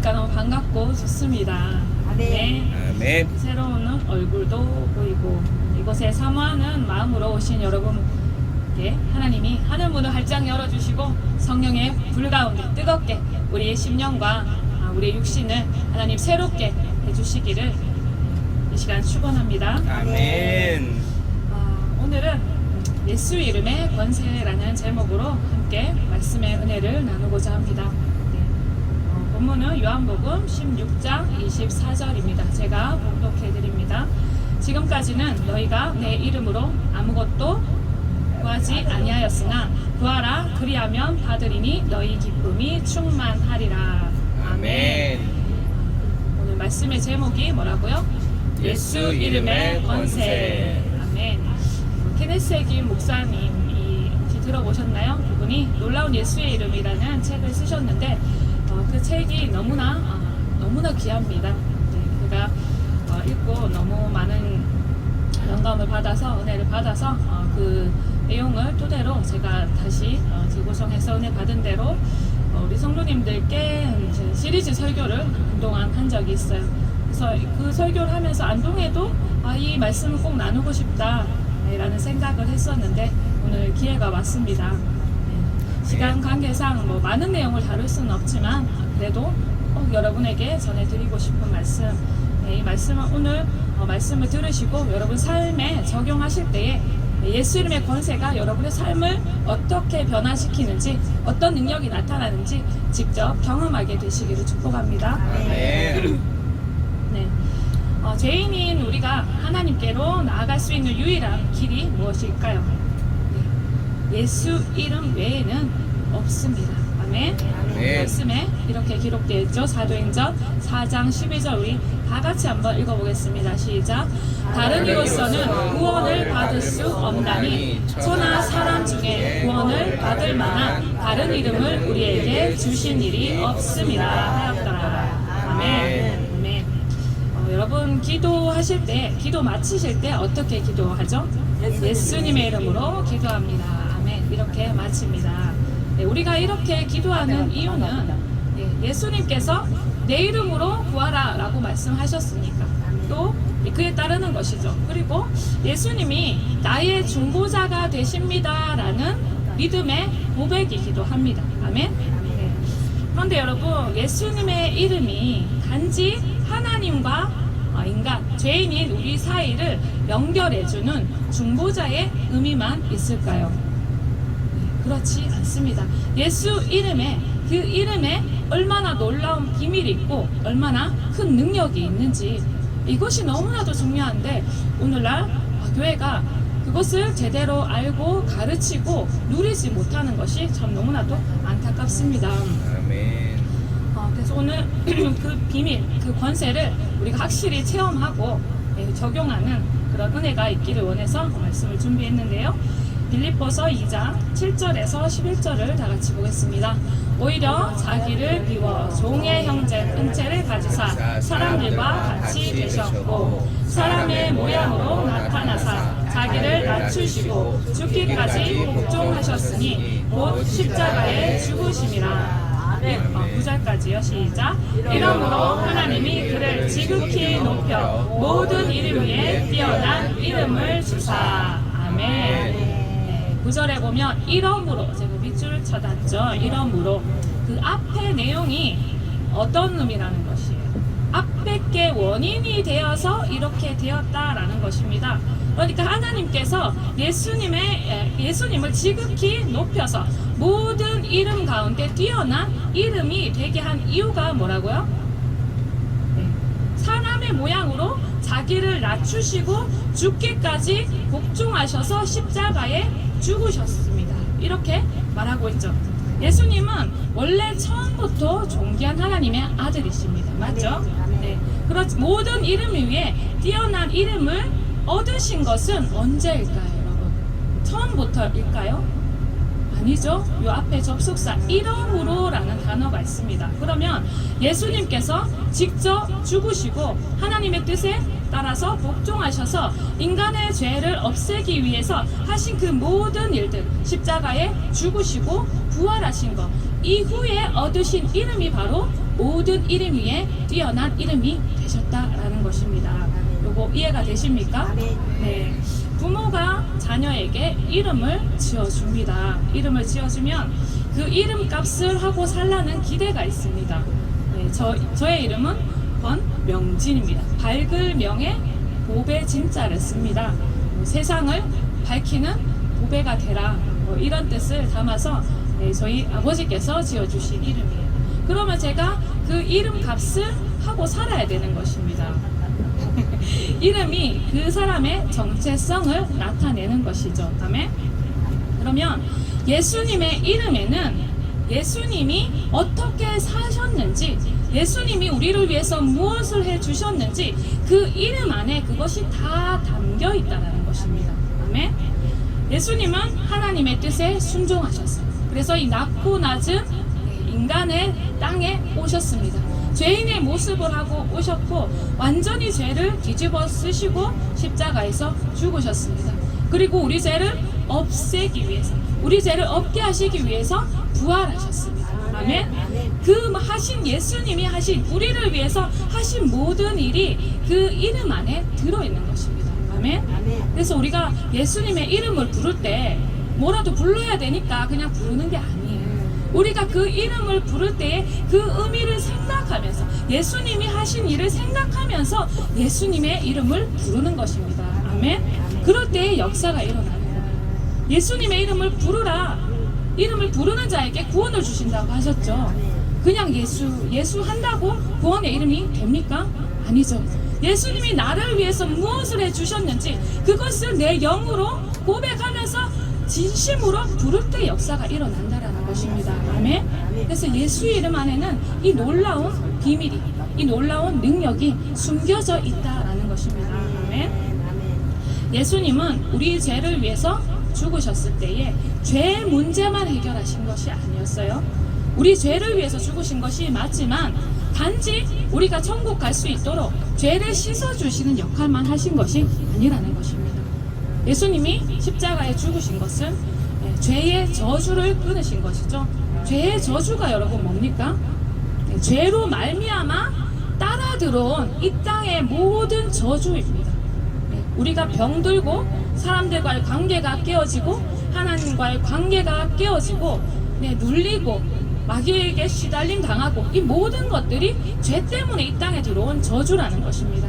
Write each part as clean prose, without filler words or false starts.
보니까 너무 반갑고 좋습니다. 네. 아멘. 새로운 얼굴도 보이고 이곳에 사모하는 마음으로 오신 여러분께 하나님이 하늘 문을 활짝 열어주시고 성령의 불 가운데 뜨겁게 우리의 심령과 우리의 육신을 하나님 새롭게 해주시기를 이 시간 축원합니다. 아멘. 오늘은 예수 이름의 권세라는 제목으로 함께 말씀의 은혜를 나누고자 합니다. 본문은 요한복음 16장 24절입니다. 제가 봉독해 드립니다. 지금까지는 너희가 내 이름으로 아무것도 구하지 아니하였으나 구하라 그리하면 받으리니 너희 기쁨이 충만하리라. 아멘. 오늘 말씀의 제목이 뭐라고요? 예수 이름의 권세. 아멘. 케네스에기 목사님이 혹시 들어보셨나요? 그분이 놀라운 예수의 이름이라는 책을 쓰셨는데 그 책이 너무나 귀합니다. 제가 읽고 너무 많은 영감을 받아서 은혜를 받아서 그 내용을 토대로 제가 다시 재구성해서 은혜 받은 대로 우리 성도님들께 시리즈 설교를 한동안 한 적이 있어요. 그래서 그 설교를 하면서 안동에도 이 말씀을 꼭 나누고 싶다라는 생각을 했었는데 오늘 기회가 왔습니다. 시간 관계상 많은 내용을 다룰 수는 없지만 그래도 꼭 여러분에게 전해드리고 싶은 말씀, 이 말씀은 오늘 말씀을 들으시고 여러분 삶에 적용하실 때에 예수 이름의 권세가 여러분의 삶을 어떻게 변화시키는지 어떤 능력이 나타나는지 직접 경험하게 되시기를 축복합니다. 아멘. 네. 죄인인 우리가 하나님께로 나아갈 수 있는 유일한 길이 무엇일까요? 예수 이름 외에는 없습니다. 아멘. 말씀에 이렇게 기록되어 있죠. 사도행전 4장 12절 우리 다 같이 한번 읽어보겠습니다. 시작. 다른 이로서는 구원을 받을 수 없나니 천하 사람 중에 구원을 받을 만한 다른 이름을 우리에게 주신 일이 없음이라 하였더라. 아멘. 아멘. 여러분 기도하실 때, 기도 마치실 때 어떻게 기도하죠? 예수님의 이름으로 기도합니다. 아멘. 이렇게 마칩니다. 우리가 이렇게 기도하는 이유는 예수님께서 내 이름으로 구하라 라고 말씀하셨으니까 또 그에 따르는 것이죠. 그리고 예수님이 나의 중보자가 되십니다 라는 믿음의 고백이기도 합니다. 아멘. 그런데 여러분 예수님의 이름이 단지 하나님과 인간, 죄인인 우리 사이를 연결해주는 중보자의 의미만 있을까요? 그렇지 않습니다. 예수 이름에 그 이름에 얼마나 놀라운 비밀이 있고 얼마나 큰 능력이 있는지 이것이 너무나도 중요한데 오늘날 교회가 그것을 제대로 알고 가르치고 누리지 못하는 것이 참 너무나도 안타깝습니다. 아멘. 그래서 오늘 그 비밀, 그 권세를 우리가 확실히 체험하고 적용하는 그런 은혜가 있기를 원해서 말씀을 준비했는데요. 빌립보서 2장 7절에서 11절을 다 같이 보겠습니다. 오히려 자기를 비워 종의 형체를 가지사 사람들과 같이 되셨고 사람의 모양으로 나타나사 자기를 낮추시고 죽기까지 복종하셨으니 곧 십자가에 죽으심이라. 9절까지요. 시작. 이러므로 하나님이 그를 지극히 높여 모든 이름 위에 뛰어난 이름을 주사. 아멘. 9절에 보면 이러므로 제가 밑줄 쳐놨죠. 이러므로 그 앞에 내용이 어떤 의미라는 것이에요. 앞에 게 원인이 되어서 이렇게 되었다라는 것입니다. 그러니까 하나님께서 예수님을 지극히 높여서 모든 이름 가운데 뛰어난 이름이 되게 한 이유가 뭐라고요? 사람의 모양으로 자기를 낮추시고 죽기까지 복종하셔서 십자가에 죽으셨습니다. 이렇게 말하고 있죠. 예수님은 원래 처음부터 존귀한 하나님의 아들이십니다. 맞죠? 네. 그렇지. 모든 이름 위에 뛰어난 이름을 얻으신 것은 언제일까요, 여러분? 처음부터일까요? 아니죠. 이 앞에 접속사 이러므로라는 단어가 있습니다. 그러면 예수님께서 직접 죽으시고 하나님의 뜻에 따라서 복종하셔서 인간의 죄를 없애기 위해서 하신 그 모든 일들, 십자가에 죽으시고 부활하신 것 이후에 얻으신 이름이 바로 모든 이름 위에 뛰어난 이름이 되셨다라는 것입니다. 요거 이해가 되십니까? 네. 부모가 자녀에게 이름을 지어줍니다. 이름을 지어주면 그 이름 값을 하고 살라는 기대가 있습니다. 네, 저의 이름은 권명진입니다. 밝을 명에 보배 진자를 씁니다. 세상을 밝히는 보배가 되라, 이런 뜻을 담아서 저희 아버지께서 지어주신 이름이에요. 그러면 제가 그 이름 값을 하고 살아야 되는 것입니다. 이름이 그 사람의 정체성을 나타내는 것이죠. 아멘. 그러면 예수님의 이름에는 예수님이 어떻게 사셨는지, 예수님이 우리를 위해서 무엇을 해주셨는지 그 이름 안에 그것이 다 담겨 있다는 것입니다. 아멘. 예수님은 하나님의 뜻에 순종하셨어요. 그래서 이 낮고 낮은 인간의 땅에 오셨습니다. 죄인의 모습을 하고 오셨고 완전히 죄를 뒤집어 쓰시고 십자가에서 죽으셨습니다. 그리고 우리 죄를 없애기 위해서, 우리 죄를 없게 하시기 위해서 부활하셨습니다. 아멘. 그 하신 예수님이 하신, 우리를 위해서 하신 모든 일이 그 이름 안에 들어있는 것입니다. 아멘. 그래서 우리가 예수님의 이름을 부를 때 뭐라도 불러야 되니까 그냥 부르는 게 아니에요. 우리가 그 이름을 부를 때에 그 의미를 생각하면서, 예수님이 하신 일을 생각하면서 예수님의 이름을 부르는 것입니다. 아멘. 그럴 때에 역사가 일어나는 거예요. 예수님의 이름을 부르라. 이름을 부르는 자에게 구원을 주신다고 하셨죠. 그냥 예수 한다고 구원의 이름이 됩니까? 아니죠. 예수님이 나를 위해서 무엇을 해주셨는지 그것을 내 영으로 고백하면서 진심으로 부를 때 역사가 일어난다라는 것입니다. 아멘. 그래서 예수 이름 안에는 이 놀라운 비밀이, 이 놀라운 능력이 숨겨져 있다라는 것입니다. 아멘. 예수님은 우리 죄를 위해서 죽으셨을 때에 죄 문제만 해결하신 것이 아니었어요. 우리 죄를 위해서 죽으신 것이 맞지만 단지 우리가 천국 갈 수 있도록 죄를 씻어주시는 역할만 하신 것이 아니라는 것입니다. 예수님이 십자가에 죽으신 것은 죄의 저주를 끊으신 것이죠. 죄의 저주가 여러분 뭡니까? 죄로 말미암아 따라 들어온 이 땅의 모든 저주입니다. 우리가 병들고 사람들과의 관계가 깨어지고 하나님과의 관계가 깨어지고 눌리고 마귀에게 시달림 당하고, 이 모든 것들이 죄 때문에 이 땅에 들어온 저주라는 것입니다.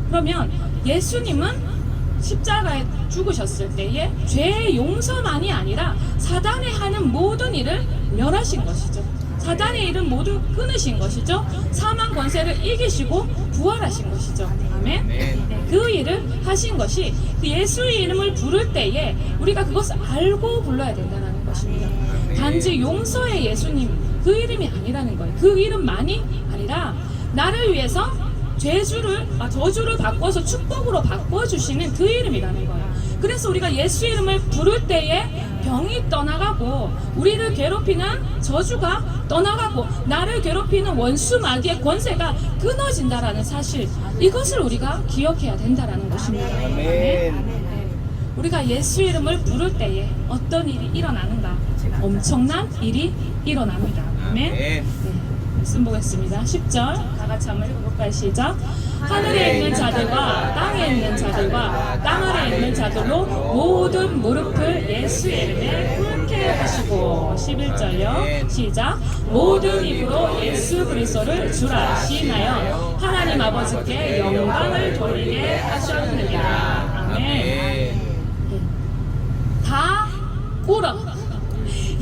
그러면 예수님은 십자가에 죽으셨을 때에 죄의 용서만이 아니라 사단이 하는 모든 일을 멸하신 것이죠. 사단의 일은 모두 끊으신 것이죠. 사망 권세를 이기시고 부활하신 것이죠. 아멘. 그 일을 하신 것이 그 예수의 이름을 부를 때에 우리가 그것을 알고 불러야 된다는 것입니다. 단지 용서의 예수님 그 이름이 아니라는 거예요. 그 이름만이 아니라 나를 위해서 저주를 바꿔서 축복으로 바꿔주시는 그 이름이라는 거예요. 그래서 우리가 예수 이름을 부를 때에 병이 떠나가고, 우리를 괴롭히는 저주가 떠나가고, 나를 괴롭히는 원수 마귀의 권세가 끊어진다라는 사실, 이것을 우리가 기억해야 된다라는 것입니다. 우리가 예수 이름을 부를 때에 어떤 일이 일어나는가? 엄청난 일이 일어납니다. 아멘. 말씀 보겠습니다. 10절 다 같이 한번 읽어볼까요? 시작. 하늘에 있는 자들과 땅에 있는 자들과 땅 아래에 있는 자들로 모든 무릎을 예수 이름에 꿇게 하시고. 11절요. 시작. 모든 입으로 예수 그리스도를 주라 시인하여 하나님 아버지께 영광을 돌리게 하셨느니라. 아멘. 다 꿇어.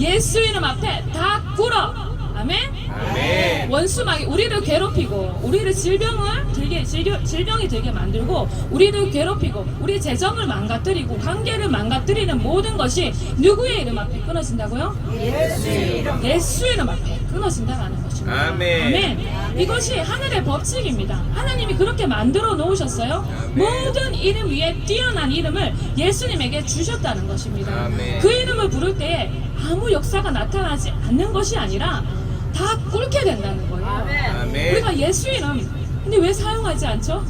예수 이름 앞에 다 꿇어. 아멘. 아멘. 원수 마귀 우리를 괴롭히고, 우리를 질병이 들게 만들고, 우리를 괴롭히고, 우리 재정을 망가뜨리고, 관계를 망가뜨리는 모든 것이 누구의 이름 앞에 끊어진다고요? 예수 이름 앞에 끊어진다라는 것입니다. 아멘. 이것이 하늘의 법칙입니다. 하나님이 그렇게 만들어 놓으셨어요. 모든 이름 위에 뛰어난 이름을 예수님에게 주셨다는 것입니다. 아멘. 그 이름을 부를 때 아무 역사가 나타나지 않는 것이 아니라 다 꿇게 된다는 거예요. 아멘. 우리가 예수 이름 근데 왜 사용하지 않죠?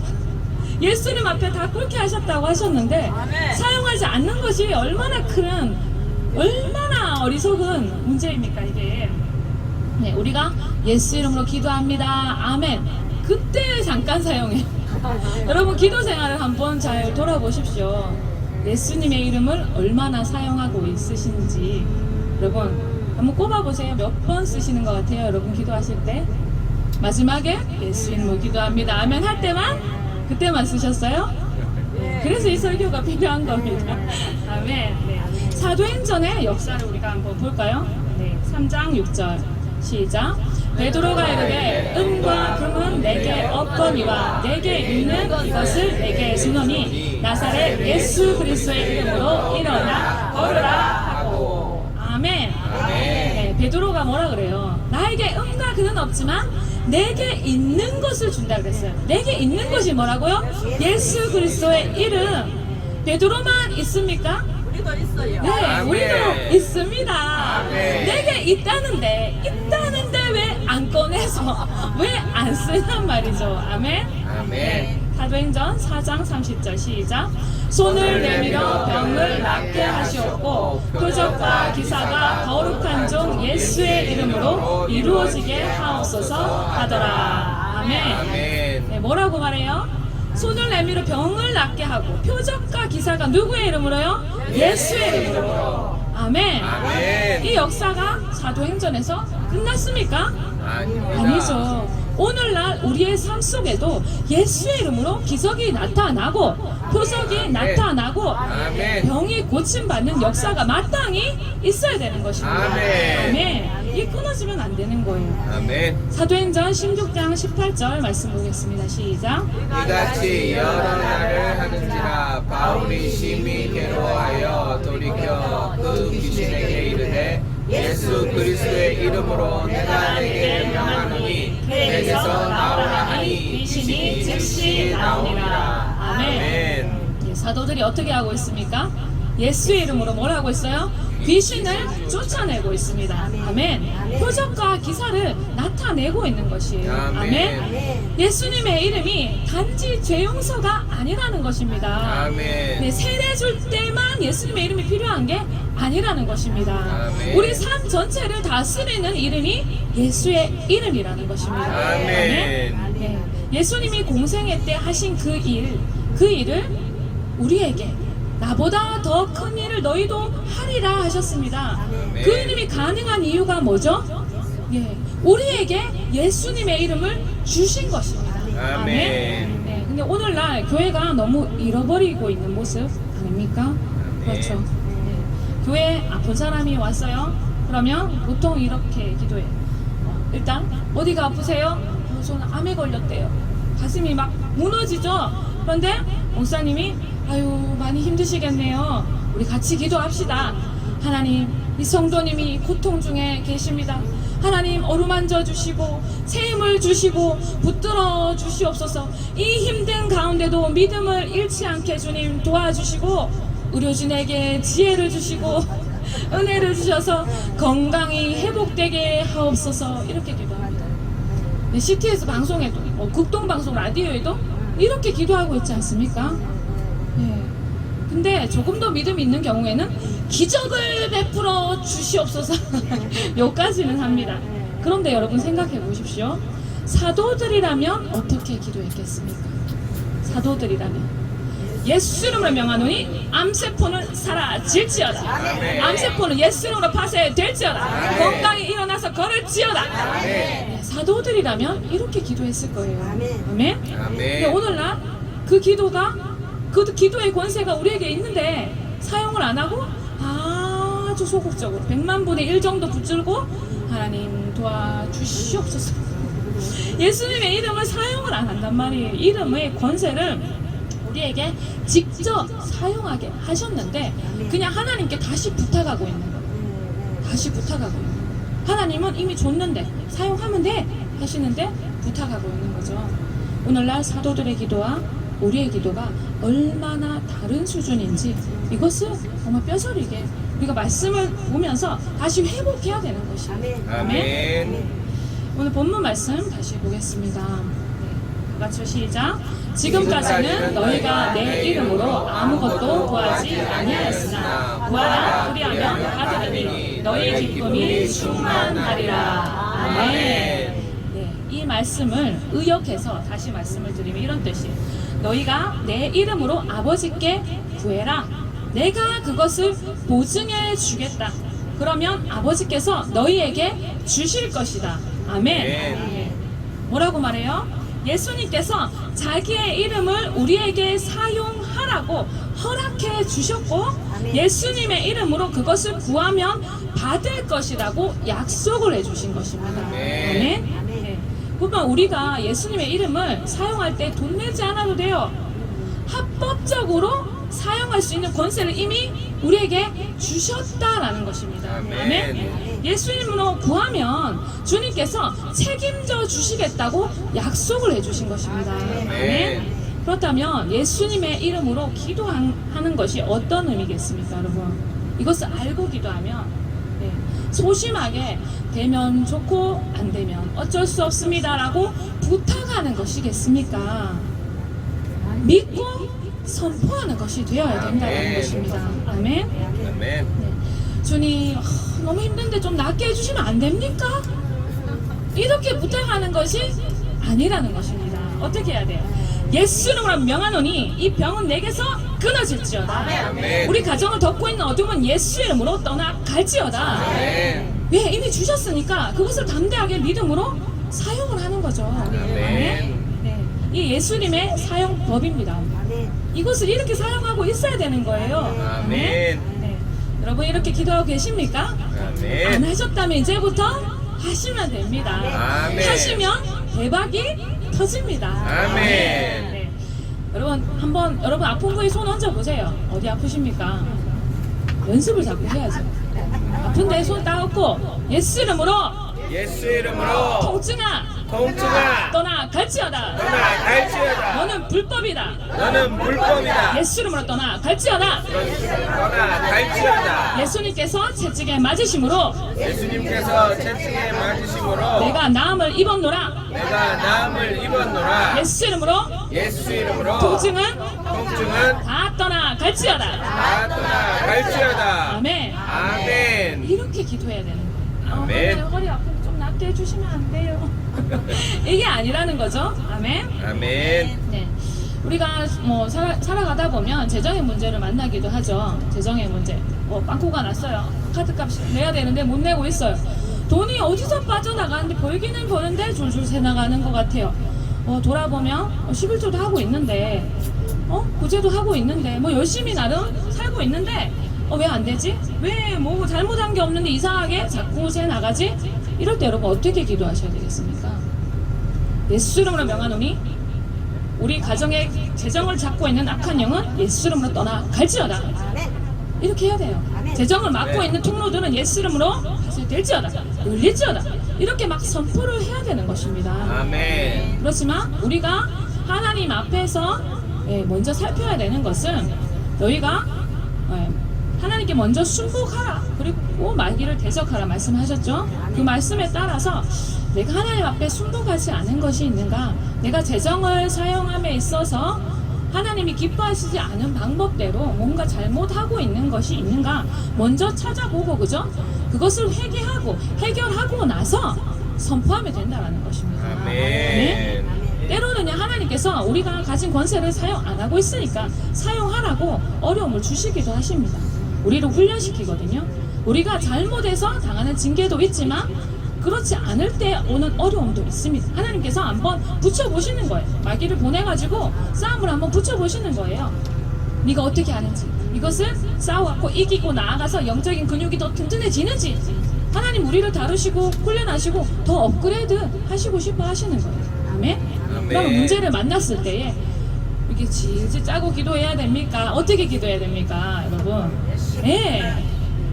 예수 이름 앞에 다 꿇게 하셨다고 하셨는데 사용하지 않는 것이 얼마나 어리석은 문제입니까 이게. 네, 우리가 예수 이름으로 기도합니다. 아멘. 그때 잠깐 사용해요. 여러분 기도 생활을 한번 잘 돌아보십시오. 예수님의 이름을 얼마나 사용하고 있으신지 여러분 한번 꼽아보세요. 몇 번 쓰시는 것 같아요? 여러분 기도하실 때 마지막에 예수 이름으로 기도합니다. 아멘 할 때만 그때만 쓰셨어요? 그래서 이 설교가 필요한 겁니다. 아멘. 네. 사도행전의 역사를 우리가 한번 볼까요? 네, 3장 6절 시작. 베드로가 이르되 은과 금은 내게 없거니와 내게 있는 이것을 내게 주노니 나사렛 예수 그리스도의 이름으로 일어나 걸으라 하고. 아멘. 네, 베드로가 뭐라 그래요? 나에게 은과 금은 없지만 내게 있는 것을 준다 그랬어요. 내게 있는 것이 뭐라고요? 예수 그리스도의 이름. 베드로만 있습니까? 우리도 있어요. 네, 아멘. 우리도 있습니다. 아멘. 내게 있다는데 왜 안 꺼내서 왜 안 쓰냔 말이죠. 아멘. 아멘. 사도행전 4장 30절 시작. 손을 내밀어 병을 낫게 하시었고 표적과 기사가 거룩한 종 예수의 이름으로 이루어지게 하옵소서 하더라. 아멘. 아멘. 네, 뭐라고 말해요? 손을 내밀어 병을 낫게 하고 표적과 기사가 누구의 이름으로요? 예수의 이름으로. 아멘. 아멘. 이 역사가 사도행전에서 끝났습니까? 아닙니다. 아니죠. 오늘날 우리의 삶 속에도 예수의 이름으로 기적이 나타나고 표적이 아멘. 나타나고 아멘. 병이 고침받는 역사가 마땅히 있어야 되는 것입니다. 아멘. 아멘. 이 끊어지면 안 되는 거예요. 아멘. 사도행전 16장 18절 말씀 보겠습니다. 시작. 이같이 여러 날을 하는지라 바울이 심히 괴로워하여 돌이켜 그 귀신에게 이르되 예수 그리스도의 이름으로 내가 내게 명하노니 내게서 나오라 하니 귀신이 즉시 나오니라. 아멘. 예, 사도들이 어떻게 하고 있습니까? 예수의 이름으로 뭘 하고 있어요? 귀신을 쫓아내고 있습니다. 아멘. 표적과 기사를 나타내고 있는 것이에요. 아멘. 예수님의 이름이 단지 죄 용서가 아니라는 것입니다. 아멘. 네, 세례 줄 때만 예수님의 이름이 필요한 게 아니라는 것입니다. 아멘. 우리 삶 전체를 다스리는 이름이 예수의 이름이라는 것입니다. 아멘. 네. 예수님이 공생애 때 하신 그 일을 우리에게 나보다 더 큰 일을 너희도 하리라 하셨습니다. 아멘. 그 이름이 가능한 이유가 뭐죠? 예, 우리에게 예수님의 이름을 주신 것입니다. 아멘. 네, 근데 오늘날 교회가 너무 잃어버리고 있는 모습 아닙니까? 그렇죠. 네. 교회에 아픈 사람이 왔어요. 그러면 보통 이렇게 기도해요. 일단 어디가 아프세요? 저는 암에 걸렸대요. 가슴이 막 무너지죠. 그런데 목사님이 아유 많이 힘드시겠네요. 우리 같이 기도합시다. 하나님, 이 성도님이 고통 중에 계십니다. 하나님 어루만져 주시고 새 힘을 주시고 붙들어 주시옵소서. 이 힘든 가운데도 믿음을 잃지 않게 주님 도와주시고 의료진에게 지혜를 주시고 은혜를 주셔서 건강이 회복되게 하옵소서. 이렇게 기도합니다. 네, CTS 방송에도 극동방송 라디오에도 이렇게 기도하고 있지 않습니까? 네. 근데 조금 더 믿음이 있는 경우에는 기적을 베풀어 주시옵소서. 여기까지는 합니다. 그런데 여러분 생각해 보십시오. 사도들이라면 어떻게 기도했겠습니까? 사도들이라면 예수 이름으로 명하노니 암세포는 사라질지어다. 아멘. 암세포는 예수 이름으로 파쇄될지어다. 아멘. 건강히 일어나서 걸을지어다. 아멘. 네, 사도들이라면 이렇게 기도했을 거예요. 아멘. 아멘. 근데 아멘. 오늘날 그 기도의 권세가 우리에게 있는데 사용을 안 하고 아주 소극적으로 100만 분의 1 정도 붙들고 하나님 도와주시옵소서. 예수님의 이름을 사용을 안 한단 말이에요. 이름의 권세를 우리에게 직접 사용하게 하셨는데 그냥 하나님께 다시 부탁하고 있는 거예요. 다시 부탁하고 있는 거예요. 하나님은 이미 줬는데 사용하면 돼 하시는데 부탁하고 있는 거죠. 오늘날 사도들의 기도와 우리의 기도가 얼마나 다른 수준인지 이것을 정말 뼈저리게 우리가 말씀을 보면서 다시 회복해야 되는 것이에요. 아멘. 아멘. 오늘 본문 말씀 다시 보겠습니다. 네, 같이 시작. 지금까지는 너희가 내 이름으로 아무것도 구하지 아니하였으나 구하라 그리하면 받으리니 너희 기쁨이 충만하리라. 아멘. 네, 이 말씀을 의역해서 다시 말씀을 드리면 이런 뜻이에요. 너희가 내 이름으로 아버지께 구해라. 내가 그것을 보증해 주겠다. 그러면 아버지께서 너희에게 주실 것이다. 아멘. 네. 뭐라고 말해요? 예수님께서 자기의 이름을 우리에게 사용하라고 허락해 주셨고 예수님의 이름으로 그것을 구하면 받을 것이라고 약속을 해 주신 것입니다. 아멘. 네. 그러면 우리가 예수님의 이름을 사용할 때 돈 내지 않아도 돼요. 합법적으로 사용할 수 있는 권세를 이미 우리에게 주셨다라는 것입니다. 아멘. 예수님으로 구하면 주님께서 책임져 주시겠다고 약속을 해주신 것입니다. 아멘. 그렇다면 예수님의 이름으로 기도하는 것이 어떤 의미겠습니까, 여러분? 이것을 알고 기도하면 소심하게 되면 좋고 안 되면 어쩔 수 없습니다라고 부탁하는 것이겠습니까? 믿고 선포하는 것이 되어야 된다는 것입니다. 아멘. 네. 주님, 너무 힘든데 좀 낫게 해주시면 안 됩니까? 이렇게 부탁하는 것이 아니라는 것입니다. 어떻게 해야 돼요? 예수 이름으로 명하노니 이 병은 내게서 끊어질지어다. 우리 가정을 덮고 있는 어둠은 예수 이름으로 떠나갈지어다. 왜? 이미 주셨으니까 그것을 담대하게 믿음으로 사용을 하는 거죠. 아멘. 네. 이 예수님의 사용법입니다. 이것을 이렇게 사용하고 있어야 되는 거예요. 아멘. 네. 여러분 이렇게 기도하고 계십니까? 아멘. 안 하셨다면 이제부터 하시면 됩니다. 아멘. 하시면 대박이 터집니다. 아멘. 네. 여러분 한번 여러분 아픈 거에 손 얹어 보세요. 어디 아프십니까? 연습을 자꾸 해야죠. 아픈데 손 따갖고 예수 이름으로 예수 이름으로 통증아 떠나갈지어다. 떠나갈지어다. 너는 불법이다. 너는 불법이다. 예수 이름으로 떠나갈지어다. 떠나갈지어다. 예수님께서 채찍에 맞으심으로 예수님께서 채찍에 맞으심으로 내가 나음을 입었노라. 내가 나음을 입었노라. 예수 이름으로 예수 이름으로 통증은 다 떠나갈지어다. 떠나갈지어다. 아멘. 아멘. 이렇게 기도해야 되는 거예요. 아멘. 허리 아프면 좀 낫게 해주시면 안 돼요. 이게 아니라는 거죠. 아멘. 아멘. 네. 우리가 뭐 살아가다 보면 재정의 문제를 만나기도 하죠. 재정의 문제. 빵꾸가 났어요. 카드값 내야 되는데 못 내고 있어요. 돈이 어디서 빠져나가는데 벌기는 버는데 줄줄 새 나가는 것 같아요. 돌아보면 11조도 하고 있는데 구제도 하고 있는데 뭐 열심히 나름 살고 있는데 왜 안 되지? 왜 뭐 잘못한 게 없는데 이상하게 자꾸 새 나가지? 이럴 때 여러분 어떻게 기도하셔야 되겠습니까? 예수 이름으로 명하노니 우리 가정의 재정을 잡고 있는 악한 영은 예수 이름으로 떠나갈지어다. 이렇게 해야 돼요. 재정을 막고 있는 통로들은 예수 이름으로 될지어다. 열릴지어다. 이렇게 막 선포를 해야 되는 것입니다. 아멘. 그렇지만 우리가 하나님 앞에서 먼저 살펴야 되는 것은 너희가 하나님께 먼저 순복하라. 그리고 마귀를 대적하라 말씀하셨죠. 그 말씀에 따라서 내가 하나님 앞에 순복하지 않은 것이 있는가, 내가 재정을 사용함에 있어서 하나님이 기뻐하시지 않은 방법대로 뭔가 잘못하고 있는 것이 있는가 먼저 찾아보고, 그죠? 그것을 회개하고 해결하고 나서 선포하면 된다는 것입니다. 아멘. 네? 때로는 하나님께서 우리가 가진 권세를 사용 안 하고 있으니까 사용하라고 어려움을 주시기도 하십니다. 우리를 훈련시키거든요. 우리가 잘못해서 당하는 징계도 있지만 그렇지 않을 때 오는 어려움도 있습니다. 하나님께서 한번 붙여보시는 거예요. 마귀를 보내가지고 싸움을 한번 붙여보시는 거예요. 네가 어떻게 하는지, 이것을 싸워갖고 이기고 나아가서 영적인 근육이 더 튼튼해지는지, 하나님 우리를 다루시고 훈련하시고 더 업그레이드 하시고 싶어 하시는 거예요. 아멘? 그럼 문제를 만났을 때에 이렇게 질질 짜고 기도해야 됩니까? 어떻게 기도해야 됩니까, 여러분? 네.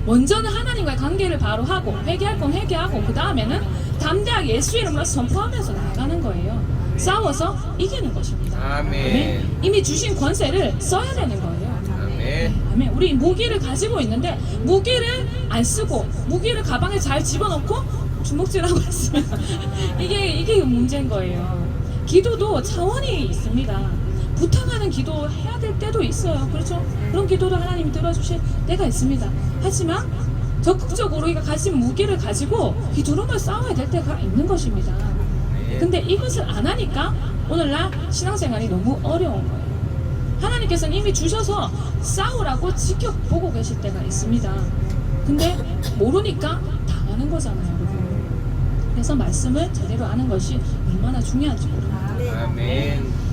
먼저는 하나님과의 관계를 바로 하고, 회개할 건 회개하고, 그 다음에는 담대하게 예수 이름으로 선포하면서 나아가는 거예요. 싸워서 이기는 것입니다. 아멘. 이미 주신 권세를 써야 되는 거예요. 아멘. 아멘. 우리 무기를 가지고 있는데 무기를 안 쓰고 무기를 가방에 잘 집어넣고 주먹질하고 있으면 이게 문제인 거예요. 기도도 차원이 있습니다. 부탁하는 기도 해야 될 때도 있어요. 그렇죠? 그런 기도도 하나님이 들어주실 때가 있습니다. 하지만 적극적으로 우리가 가진 무기를 가지고 휘두르며 싸워야 될 때가 있는 것입니다. 근데 이것을 안 하니까 오늘날 신앙생활이 너무 어려운 거예요. 하나님께서는 이미 주셔서 싸우라고 지켜보고 계실 때가 있습니다. 근데 모르니까 당하는 거잖아요, 여러분. 그래서 말씀을 제대로 아는 것이 얼마나 중요한지 모릅니다. 아멘.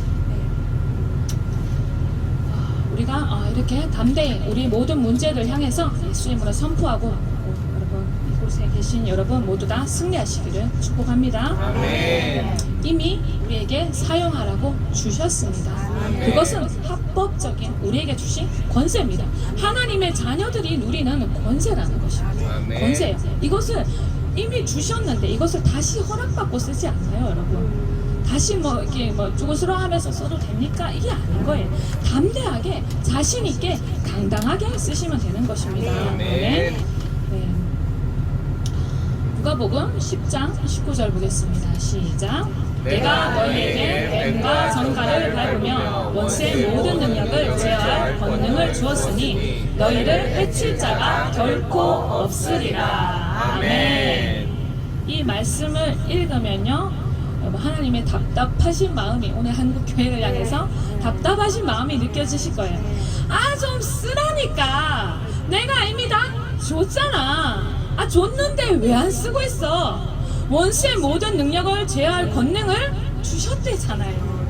우리가 이렇게 담대히 우리 모든 문제를 향해서 예수님으로 선포하고 여러분 이곳에 계신 여러분 모두 다 승리하시기를 축복합니다. 아멘. 이미 우리에게 사용하라고 주셨습니다. 그것은 합법적인 우리에게 주신 권세입니다. 하나님의 자녀들이 누리는 권세라는 것입니다. 아멘. 권세예요. 이것을 이미 주셨는데 이것을 다시 허락받고 쓰지 않아요, 여러분. 다시 이렇게 죽어스러워하면서 써도 됩니까? 이게 아닌 거예요. 담대하게 자신 있게 당당하게 쓰시면 되는 것입니다. 아멘. 네. 누가복음 10장 19절 보겠습니다. 시작. 내가 너희에게 뱀과 전갈을 밟으며 원수의 모든 능력을 제어할 권능을 주었으니 너희를 해칠 자가 결코 없으리라. 아멘. 이 말씀을 읽으면요, 하나님의 답답하신 마음이 오늘 한국교회를 향해서 답답하신 마음이 느껴지실 거예요. 좀 쓰라니까. 내가 이미 다 줬잖아. 줬는데 왜 안 쓰고 있어? 원수의 모든 능력을 제어할 권능을 주셨대잖아요.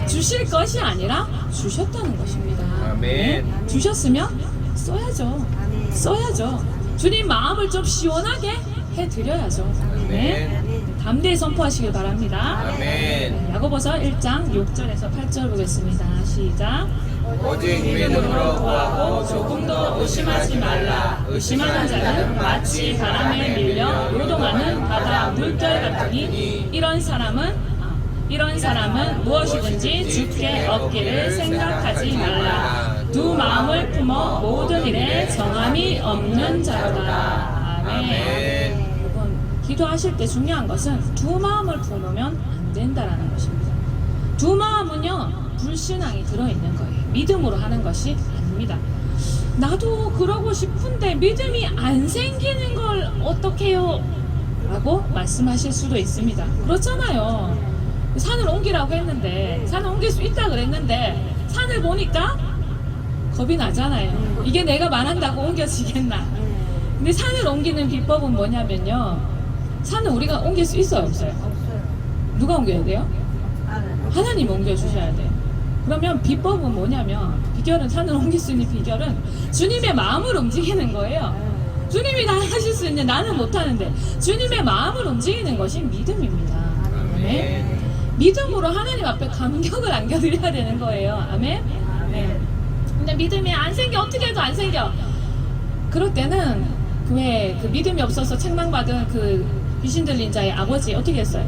주실 것이 아니라 주셨다는 것입니다. 아멘. 주셨으면 써야죠. 주님 마음을 좀 시원하게 해드려야죠. 아멘. 담대히 선포하시길 바랍니다. 아멘. 야고보서 1장 6절에서 8절 보겠습니다. 시작. 오직 믿음으로 구하고 조금도 의심하지 말라. 의심하는 자는 마치 바람에 밀려 요동하는 바다 물결 같으니 이런 사람은 무엇이든지 주께 얻기를 생각하지 말라. 두 마음을 품어 모든 일에 정함이 없는 자로다. 아멘. 기도하실 때 중요한 것은 두 마음을 품으면 안 된다라는 것입니다. 두 마음은요, 불신앙이 들어있는 거예요. 믿음으로 하는 것이 아닙니다. 나도 그러고 싶은데 믿음이 안 생기는 걸 어떡해요? 라고 말씀하실 수도 있습니다. 그렇잖아요. 산을 옮기라고 했는데, 산을 옮길 수 있다 그랬는데 산을 보니까 겁이 나잖아요. 이게 내가 말한다고 옮겨지겠나? 근데 산을 옮기는 비법은 뭐냐면요, 산을 우리가 옮길 수 있어요, 없어요? 누가 옮겨야 돼요? 하나님 옮겨주셔야 돼요. 그러면 비법은 뭐냐면, 산을 옮길 수 있는 비결은 주님의 마음을 움직이는 거예요. 주님이 다 하실 수 있는데 나는 못하는데 주님의 마음을 움직이는 것이 믿음입니다. 아멘. 믿음으로 하나님 앞에 감격을 안겨드려야 되는 거예요. 아멘. 근데 믿음이 안 생겨. 어떻게 해도 안 생겨. 그럴 때는 그 믿음이 없어서 책망받은 그 귀신 들린 자의 아버지 어떻게 했어요?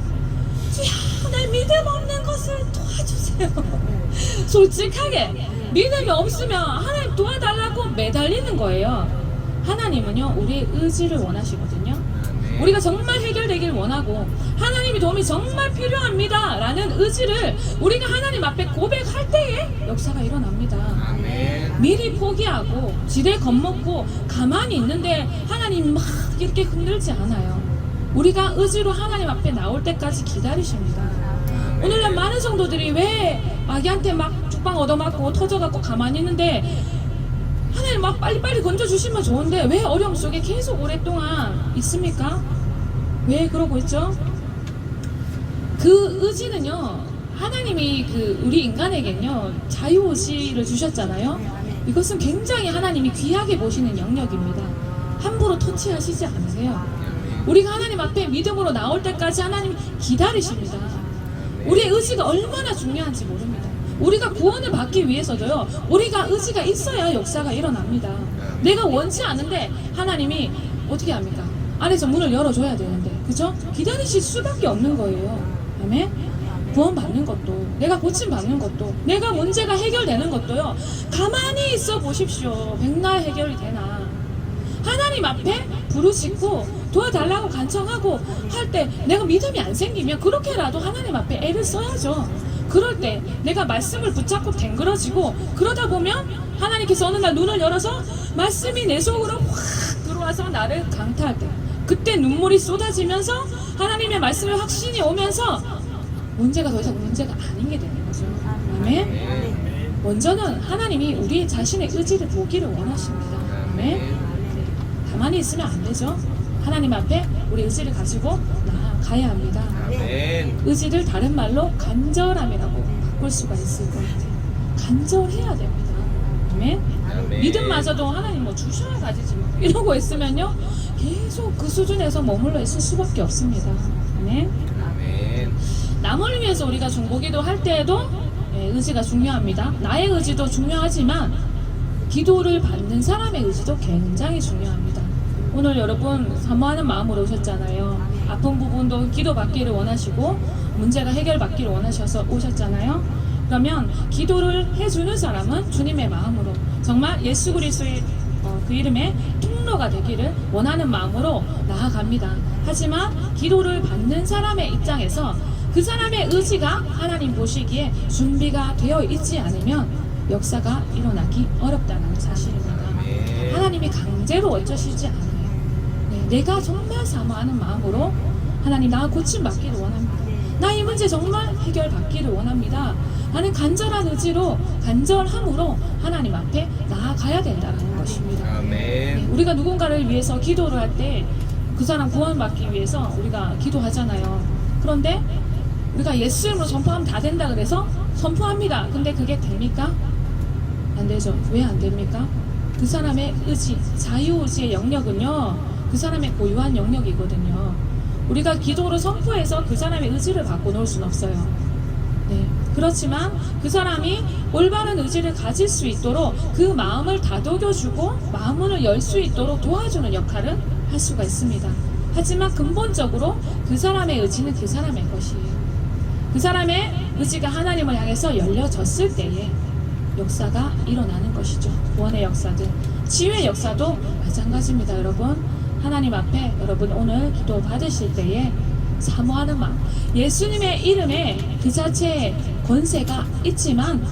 주야, 내 믿음 없는 것을 도와주세요. 솔직하게 믿음이 없으면 하나님 도와달라고 매달리는 거예요. 하나님은요, 우리의 의지를 원하시거든요. 우리가 정말 해결되길 원하고 하나님의 도움이 정말 필요합니다 라는 의지를 우리가 하나님 앞에 고백할 때에 역사가 일어납니다. 미리 포기하고 지레 겁먹고 가만히 있는데 하나님 막 이렇게 흔들지 않아요. 우리가 의지로 하나님 앞에 나올 때까지 기다리십니다. 오늘날 많은 성도들이 왜 마귀한테 막 죽방 얻어맞고 터져갖고 가만히 있는데 하나님 막 빨리빨리 건져주시면 좋은데 왜 어려움 속에 계속 오랫동안 있습니까? 왜 그러고 있죠? 그 의지는요, 하나님이 우리 인간에겐요 자유의지를 주셨잖아요. 이것은 굉장히 하나님이 귀하게 보시는 영역입니다. 함부로 터치하시지 않으세요. 우리가 하나님 앞에 믿음으로 나올 때까지 하나님 기다리십니다. 우리의 의지가 얼마나 중요한지 모릅니다. 우리가 구원을 받기 위해서도요, 우리가 의지가 있어야 역사가 일어납니다. 내가 원치 않은데 하나님이 어떻게 합니까? 안에서 문을 열어줘야 되는데, 그죠? 기다리실 수밖에 없는 거예요. 아멘? 구원 받는 것도, 내가 고침 받는 것도, 내가 문제가 해결되는 것도요, 가만히 있어 보십시오. 백날 해결이 되나? 하나님 앞에 부르짖고 도와달라고 간청하고 할 때 내가 믿음이 안 생기면 그렇게라도 하나님 앞에 애를 써야죠. 그럴 때 내가 말씀을 붙잡고 댕그러지고 그러다 보면 하나님께서 어느 날 눈을 열어서 말씀이 내 속으로 확 들어와 와서 나를 강타할 때, 그때 눈물이 쏟아지면서 하나님의 말씀의 확신이 오면서 문제가 더 이상 문제가 아닌 게 되는 거죠. 아멘. 먼저는 하나님이 우리 자신의 의지를 보기를 원하십니다. 아멘. 가만히 있으면 안 되죠. 하나님 앞에 우리 의지를 가지고 나아가야 합니다. 아멘. 의지를 다른 말로 간절함이라고 바꿀 수가 있을 것 같아요. 간절해야 됩니다. 아멘. 아멘. 믿음마저도 하나님 뭐 주셔야 가지지 뭐 이러고 있으면요 계속 그 수준에서 머물러 있을 수밖에 없습니다. 아멘. 아멘. 남을 위해서 우리가 중보기도 할 때에도 의지가 중요합니다. 나의 의지도 중요하지만 기도를 받는 사람의 의지도 굉장히 중요합니다. 오늘 여러분 사모하는 마음으로 오셨잖아요. 아픈 부분도 기도받기를 원하시고 문제가 해결받기를 원하셔서 오셨잖아요. 그러면 기도를 해주는 사람은 주님의 마음으로 정말 예수 그리스도의 그 이름의 통로가 되기를 원하는 마음으로 나아갑니다. 하지만 기도를 받는 사람의 입장에서 그 사람의 의지가 하나님 보시기에 준비가 되어 있지 않으면 역사가 일어나기 어렵다는 사실입니다. 하나님이 강제로 어쩌시지 않아요. 내가 정말 사모하는 마음으로 하나님 나 고침받기를 원합니다. 나 이 문제 정말 해결받기를 원합니다. 나는 간절한 의지로 간절함으로 하나님 앞에 나아가야 된다는 것입니다. 아멘. 우리가 누군가를 위해서 기도를 할 때 그 사람 구원받기 위해서 우리가 기도하잖아요. 그런데 우리가 예수 이름으로 선포하면 다 된다 그래서 선포합니다. 근데 그게 됩니까? 안 되죠. 왜 안 됩니까? 그 사람의 의지, 자유의지의 영역은요 그 사람의 고유한 영역이거든요. 우리가 기도로 선포해서 그 사람의 의지를 바꿔놓을 수는 없어요. 네. 그렇지만 그 사람이 올바른 의지를 가질 수 있도록 그 마음을 다독여주고 마음문을 열 수 있도록 도와주는 역할을 할 수가 있습니다. 하지만 근본적으로 그 사람의 의지는 그 사람의 것이에요. 그 사람의 의지가 하나님을 향해서 열려졌을 때에 역사가 일어나는 것이죠. 구원의 역사든 치유의 역사도 마찬가지입니다. 여러분 하나님 앞에 여러분 오늘 기도 받으실 때에 사모하는 마음, 예수님의 이름에 그 자체의 권세가 있지만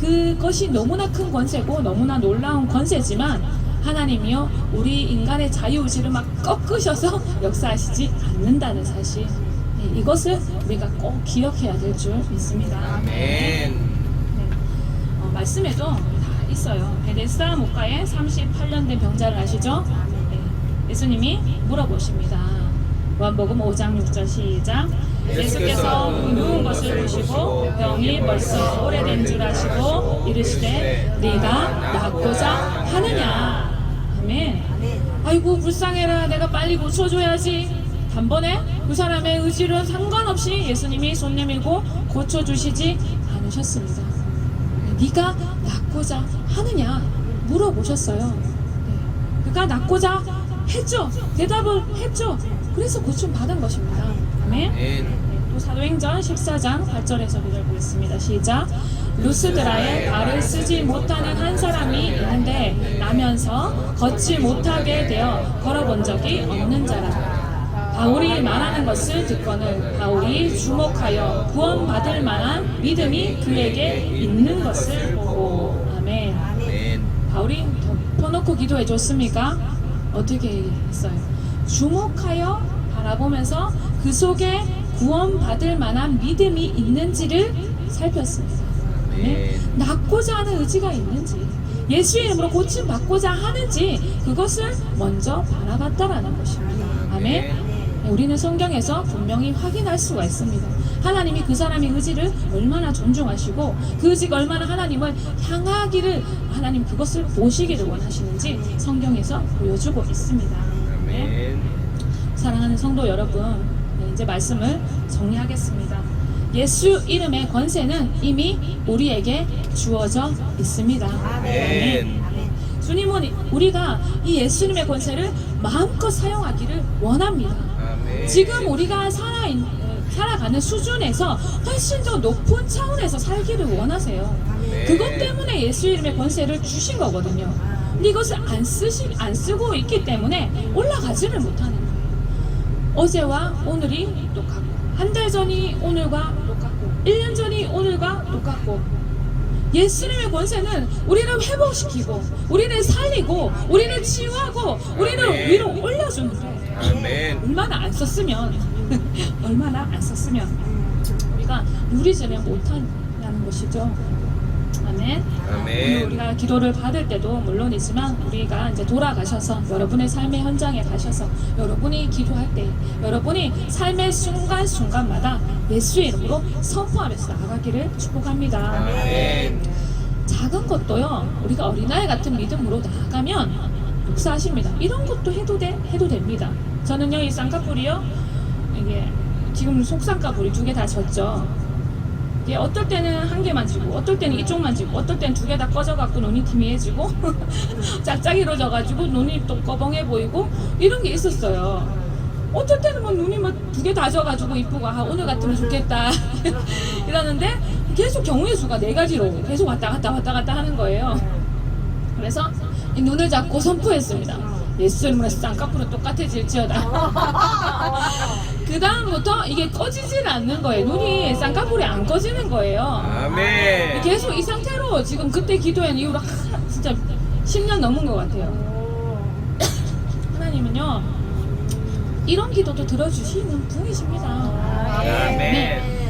그것이 너무나 큰 권세고 너무나 놀라운 권세지만 하나님이요 우리 인간의 자유의지를 막 꺾으셔서 역사하시지 않는다는 사실, 이것을 우리가 꼭 기억해야 될 줄 믿습니다. 아멘. 말씀에도 다 있어요. 베데스다 목가에 38년 된 병자를 아시죠? 예수님이 물어보십니다. 요한복음 5장 6절 시작. 예수께서 누운 것을 보시고 병이 벌써 오래된 줄 아시고 이르시되 네가 낫고자 하느냐. 아멘. 아이고 불쌍해라, 내가 빨리 고쳐줘야지. 단번에 그 사람의 의지를 상관없이 예수님이 손 내밀고 고쳐주시지 않으셨습니다. 네가 낫고자 하느냐 물어보셨어요. 그가 낫고자 했죠. 대답을 했죠. 그래서 고침 받은 것입니다. 아멘. 또 사도행전 14장 8절에서 보겠습니다. 시작. 루스드라에 발을 쓰지 못하는 한 사람이 있는데 나면서 걷지 못하게 되어 걸어본 적이 없는 자라. 바울이 말하는 것을 듣고는 바울이 주목하여 구원받을 만한 믿음이 그에게 있는 것을 보고. 아멘. 바울이 덮어놓고 기도해 줬습니까? 어떻게 했어요? 주목하여 바라보면서 그 속에 구원받을 만한 믿음이 있는지를 살폈습니다. 아멘. 낫고자 하는 의지가 있는지, 예수의 이름으로 고침받고자 하는지 그것을 먼저 바라봤다라는 것입니다. 아멘. 우리는 성경에서 분명히 확인할 수가 있습니다. 하나님이 그 사람의 의지를 얼마나 존중하시고 그 의지가 얼마나 하나님을 향하기를 하나님 그것을 보시기를 원하시는지 성경에서 보여주고 있습니다. 네. 사랑하는 성도 여러분, 이제 말씀을 정리하겠습니다. 예수 이름의 권세는 이미 우리에게 주어져 있습니다. 아멘. 주님은 우리가 이 예수님의 권세를 마음껏 사용하기를 원합니다. 아멘. 지금 우리가 살아가는 수준에서 훨씬 더 높은 차원에서 살기를 원하세요. 그것 때문에 예수 이름의 권세를 주신 거거든요. 근데 이것을 안 쓰고 있기 때문에 올라가지를 못하는 거예요. 어제와 오늘이 똑같고, 한 달 전이 오늘과 똑같고, 1년 전이 오늘과 똑같고, 예수님의 권세는 우리를 회복시키고 우리를 살리고 우리를 치유하고 우리를 아멘. 위로 올려주는데 아멘. 얼마나 안 썼으면 얼마나 안 썼으면 우리가 누리지를 못하냐는 것이죠. 아멘. 오늘 아멘. 우리가 기도를 받을 때도 물론이지만 우리가 이제 돌아가셔서 여러분의 삶의 현장에 가셔서 여러분이 기도할 때 여러분이 삶의 순간순간마다 예수의 이름으로 선포하면서 나아가기를 축복합니다. 아멘. 작은 것도요, 우리가 어린아이 같은 믿음으로 나아가면 역사하십니다. 이런 것도 해도 됩니다. 저는요, 이 쌍꺼풀이요, 이게 지금 속쌍꺼풀이 2개 다 졌죠. 이게 어떨 때는 한 개만 지고, 어떨 때는 이쪽만 지고, 어떨 때는 2개 다 꺼져갖고 눈이 희미해지고, 짝짝이로 져가지고 눈이 또 꺼벙해 보이고, 이런 게 있었어요. 어떨 때는 뭐 눈이 막 2개 다 져가지고 이쁘고, 아, 오늘 같으면 좋겠다. 이러는데, 계속 경우의 수가 4가지로 계속 왔다 갔다 하는 거예요. 그래서 이 눈을 잡고 선포했습니다. 예수 이름으로 쌍꺼풀은 똑같아질지어다. 그 다음부터 이게 꺼지질 않는 거예요. 눈이 쌍꺼풀이 안 꺼지는 거예요. 아멘. 계속 이 상태로 지금 그때 기도한 이후로 진짜 10년 넘은 것 같아요. 하나님은요, 이런 기도도 들어주시는 분이십니다. 아멘.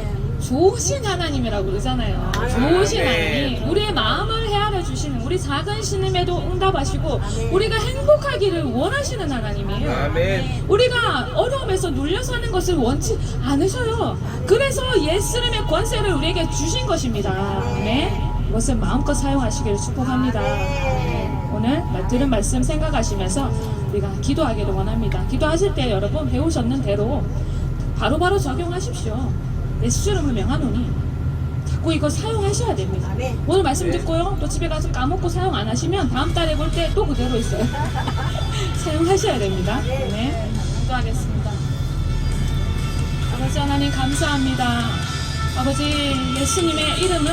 좋으신 하나님이라고 그러잖아요. 좋으신 아멘. 하나님, 우리의 마음을 헤아려 주시는, 우리 작은 신음에도 응답하시고 우리가 행복하기를 원하시는 하나님이에요. 아멘. 우리가 어려움에서 눌려 사는 것을 원치 않으셔요. 그래서 예수님의 권세를 우리에게 주신 것입니다. 네, 이것을 마음껏 사용하시기를 축복합니다. 네, 오늘 들은 말씀 생각하시면서 우리가 기도하기를 원합니다. 기도하실 때 여러분 배우셨는 대로 바로바로 적용하십시오. 예수 이름을 명하노니 자꾸 이거 사용하셔야 됩니다. 오늘 말씀 듣고요, 또 집에 가서 까먹고 사용 안 하시면 다음 달에 볼 때 또 그대로 있어요. 사용하셔야 됩니다. 네, 기도하겠습니다. 아버지 하나님 감사합니다. 아버지, 예수님의 이름은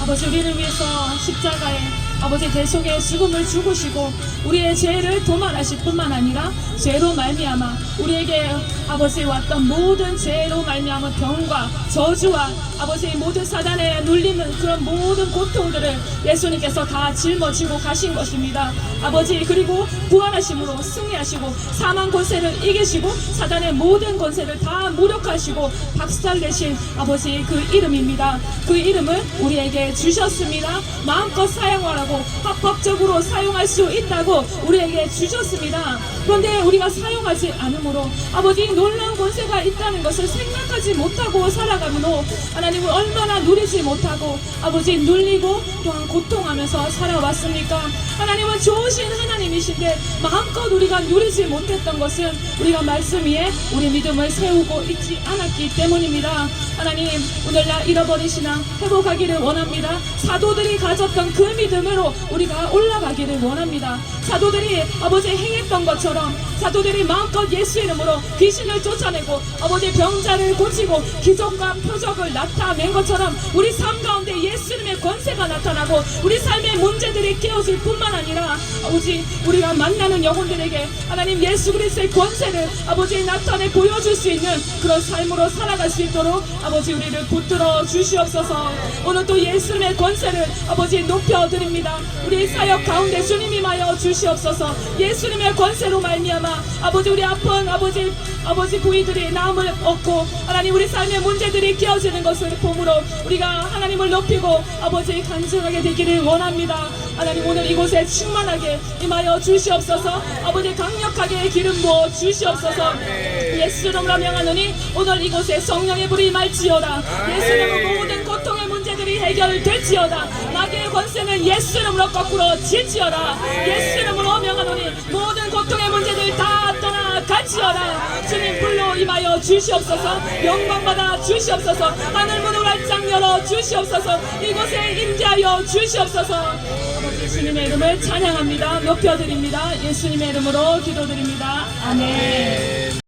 아버지 우리를 위해서 십자가에 아버지 대속의 죽음을 죽으시고 우리의 죄를 도말하실 뿐만 아니라 죄로 말미암아 우리에게 아버지 왔던 모든 죄로 말미암은 병과 저주와 아버지 모든 사단에 눌리는 그런 모든 고통들을 예수님께서 다 짊어지고 가신 것입니다. 아버지, 그리고 부활하심으로 승리하시고 사망 권세를 이기시고 사단의 모든 권세를 다 무력하시고 박살내신 아버지 그 이름입니다. 그 이름을 우리에게 주셨습니다. 마음껏 사용하라고, 합법적으로 사용할 수 있다고 우리에게 주셨습니다. 그런데 우리가 사용하지 않으므로 아버지 놀라운 권세가 있다는 것을 생각하지 못하고 살아가므로 하나님을 얼마나 누리지 못하고 아버지 눌리고 또한 고통하면서 살아왔습니까? 하나님은 좋으신 하나님이신데 마음껏 우리가 누리지 못했던 것은 우리가 말씀 위에 우리 믿음을 세우고 있지 않았기 때문입니다. 하나님, 오늘날 잃어버린 신앙 회복하기를 원합니다. 사도들이 가졌던 그 믿음으로 우리가 올라가기를 원합니다. 사도들이 아버지 행했던 것처럼 사도들이 마음껏 예수 이름으로 귀신을 쫓아내고 아버지 병자를 고치고 기적과 표적을 나타낸 것처럼 우리 삶 가운데 예수님의 권세가 나타나고 우리 삶의 문제들이 깨어질 뿐만 아니라 아버지 우리가 만나는 영혼들에게 하나님 예수 그리스도의 권세를 아버지 나타내 보여줄 수 있는 그런 삶으로 살아갈 수 있도록 아버지 우리를 붙들어 주시옵소서. 오늘 또 예수님의 권세를 아버지 높여드립니다. 우리 사역 가운데 주님 임하여 주시옵소서. 예수님의 권세로 말미암아 아버지 우리 아픈 아버지 부위들이 나음을 얻고 하나님 우리 삶의 문제들이 깨어지는 것을 보므로 우리가 하나님을 높이고 아버지 간증하게 되기를 원합니다. 하나님 오늘 이곳에 충만하게 임하여 주시옵소서. 아버지 강력하게 기름 부어 주시옵소서. 예수 이름으로 명하노니 오늘 이곳에 성령의 불이 임할지어다. 예수 이름으로 모든 고통의 문제들이 해결될지어다. 마귀의 권세는 예수 이름으로 거꾸로 질지어다. 예수 이름으로 명하노니 모든 고통의 문제들 다 떠나갈지어다. 주님 불로 임하여 주시옵소서. 영광받아 주시옵소서. 하늘 문을 활짝 열어 주시옵소서. 이곳에 임재하여 주시옵소서. 주님의 이름을 찬양합니다. 높여드립니다. 예수님의 이름으로 기도드립니다. 아멘.